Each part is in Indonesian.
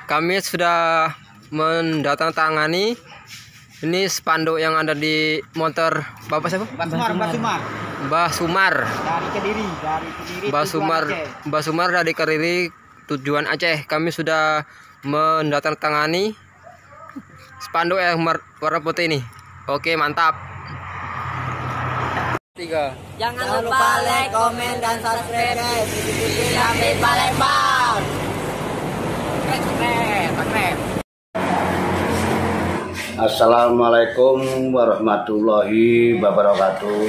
Kami sudah mendatangani ini spanduk yang ada di motor Bapak siapa? Mbah Sumar. Dari Kediri, Mbah Sumar dari Kediri tujuan Aceh. Kami sudah mendatangani spanduk yang warna putih ini. Oke, mantap. 3. Jangan lupa like, komen, dan subscribe guys. Ikuti sampai Palembang. Assalamualaikum warahmatullahi wabarakatuh.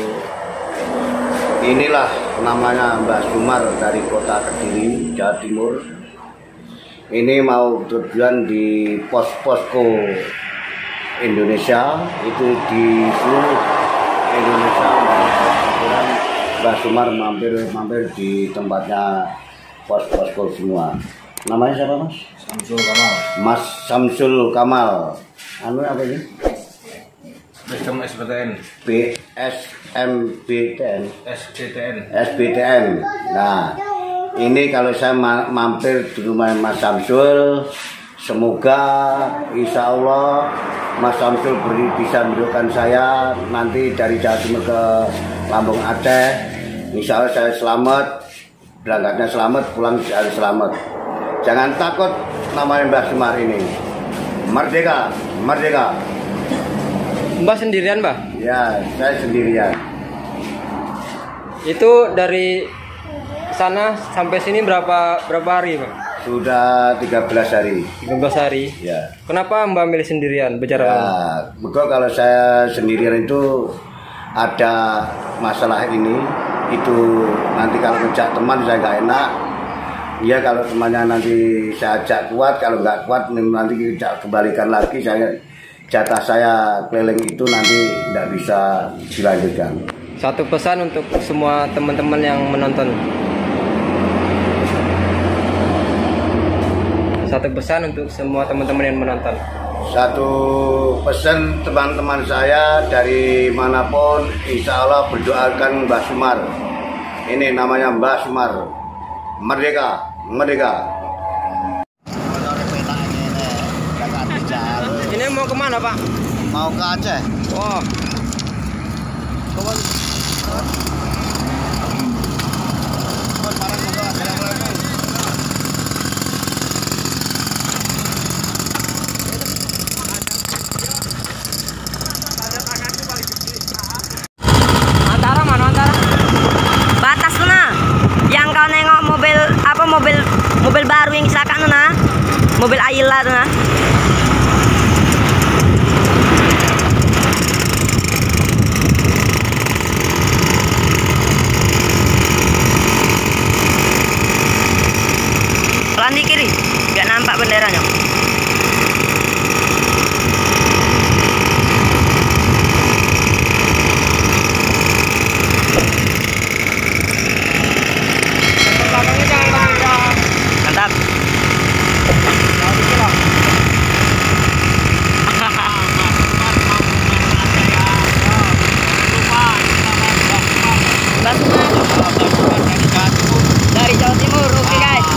Inilah namanya Mbah Sumar dari kota Kediri, Jawa Timur. Ini mau tujuan di pos-posko Indonesia, itu di seluruh Indonesia. Mbah Sumar mampir di tempatnya pos-posko semua. Namanya siapa, Mas? Samsul Kamal. Mas Samsul Kamal. Anu apa ini? Sistem SBTN. SBTN. Nah, ini kalau saya mampir di rumah Mas Samsul, semoga insya Allah Mas Samsul bisa menunjukkan saya nanti dari Jawa Timur ke Lampung Aceh. Insya Allah saya selamat, berangkatnya selamat, pulang harus selamat. Jangan takut namanya Mbah Sumar ini. Merdeka, merdeka. Mbah sendirian, Mbah? Ya, saya sendirian. Itu dari sana sampai sini berapa hari, Pak? Sudah 13 hari. 13 hari. Ya. Kenapa Mbah milih sendirian bicara? Ya, betul kalau saya sendirian itu ada masalah ini, itu nanti kalau ngejak teman saya nggak enak. Ya kalau temannya nanti saya ajak kuat, kalau nggak kuat nanti kita kembalikan lagi, jatah saya keliling itu nanti tidak bisa dilanjutkan. Satu pesan untuk semua teman-teman yang menonton. Satu pesan untuk semua teman-teman yang menonton. Satu pesan teman-teman saya dari manapun, insya Allah berdoakan Mbah Sumar. Ini namanya Mbah Sumar. Merdeka, merdeka. Ini mau kemana, Pak? Mau ke Aceh. Wow. Antara mana antara? Batas mana? Yang kau nengok mobil baru yang kecelakaan mana? Mobil Ayla mana? Pelan di kiri, nggak nampak benderanya. Mantap. Dari Jawa Timur, oke guys.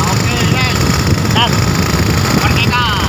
Merdeka.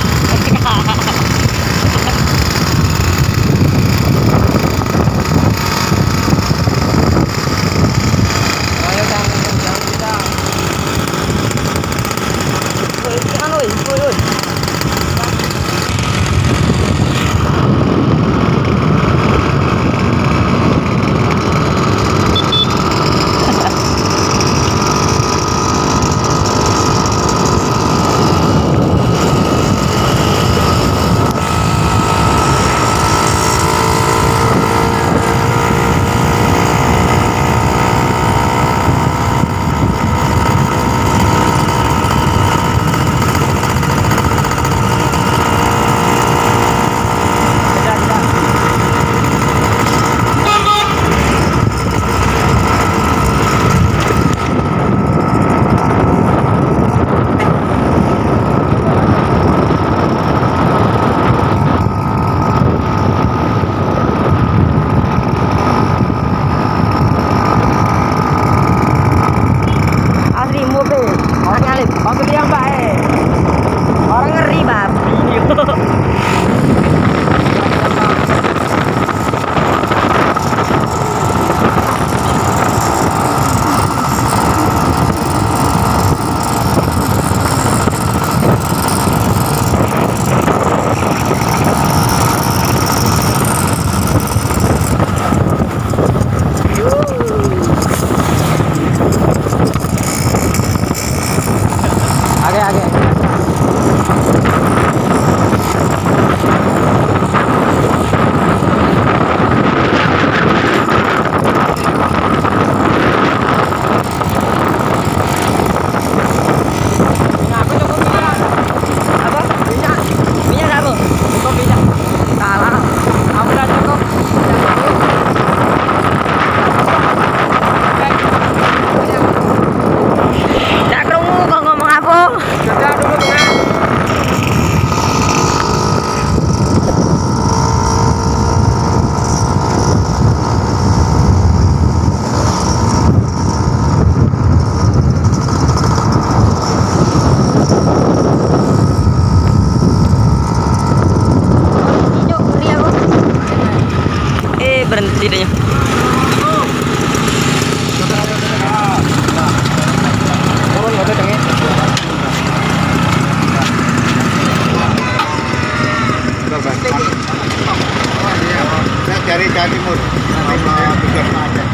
Jawa Timur. Sama tujuan Aceh.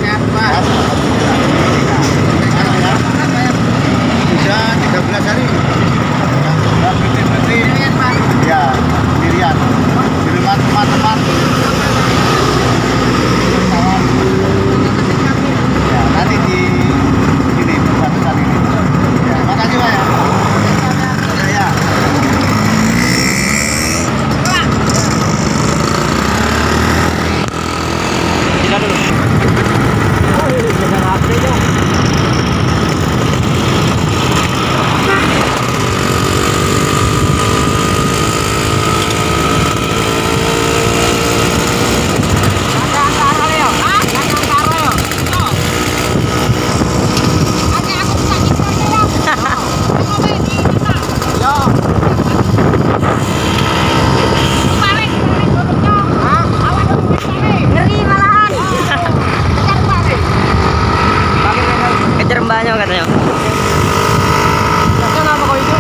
Sehat Pak. Sudah 13 hari. Berhenti. Ya, sendirian. Di rumah teman-teman. Ya, nanti di sini perbatasan ini. Ya, makasih Pak ya. Ya. Tidak dulu. Oh, ini jangan HP dong. Ngeri malahan. Kejar mbaknya katanya. Kenapa kau itu?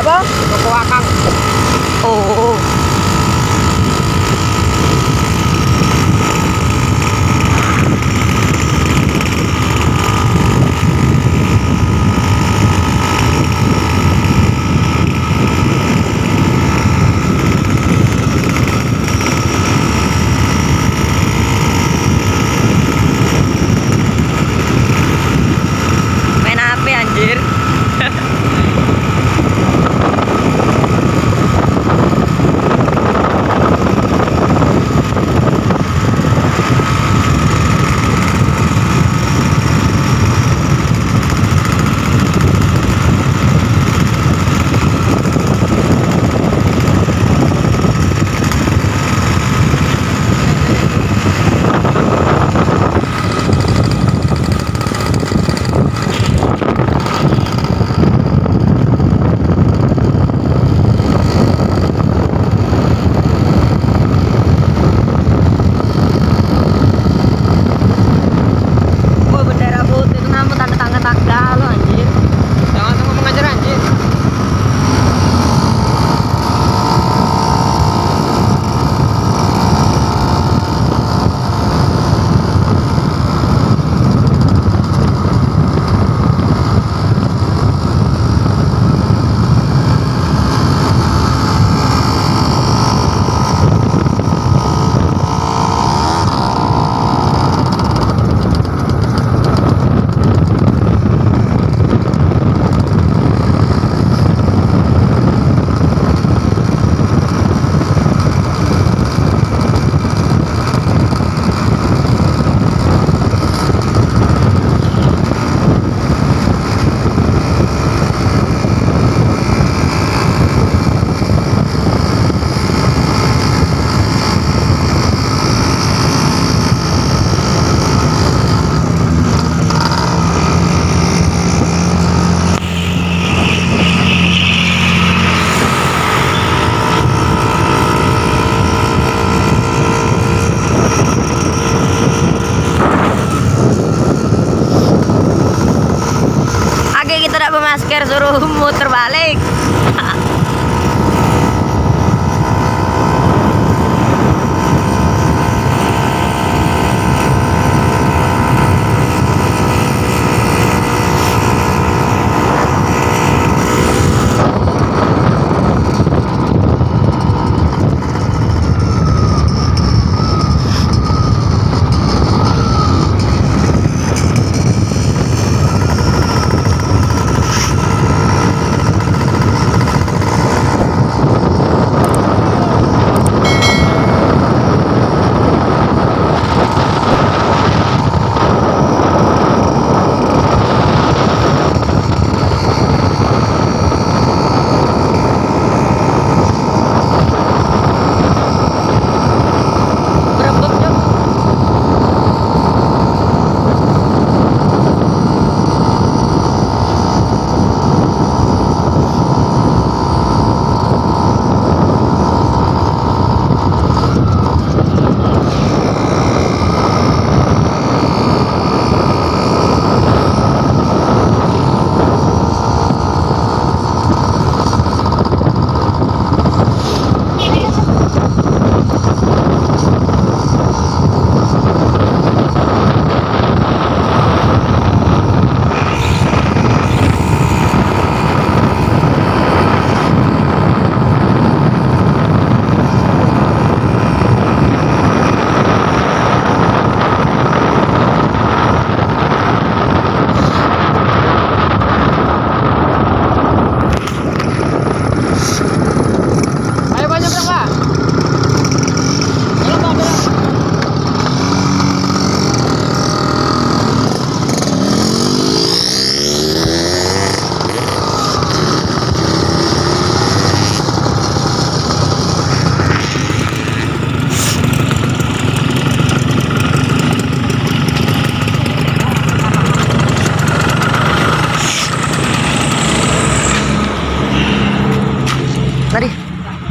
Apa? Toko Akang. Oh. Main HP anjir. Wah, bendera putih itu nama tanda-tanda tangga lo anjir. Jangan ngomong aja anjir. tidak bermasker suruh muter balik. Tadi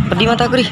pedih mataku nih.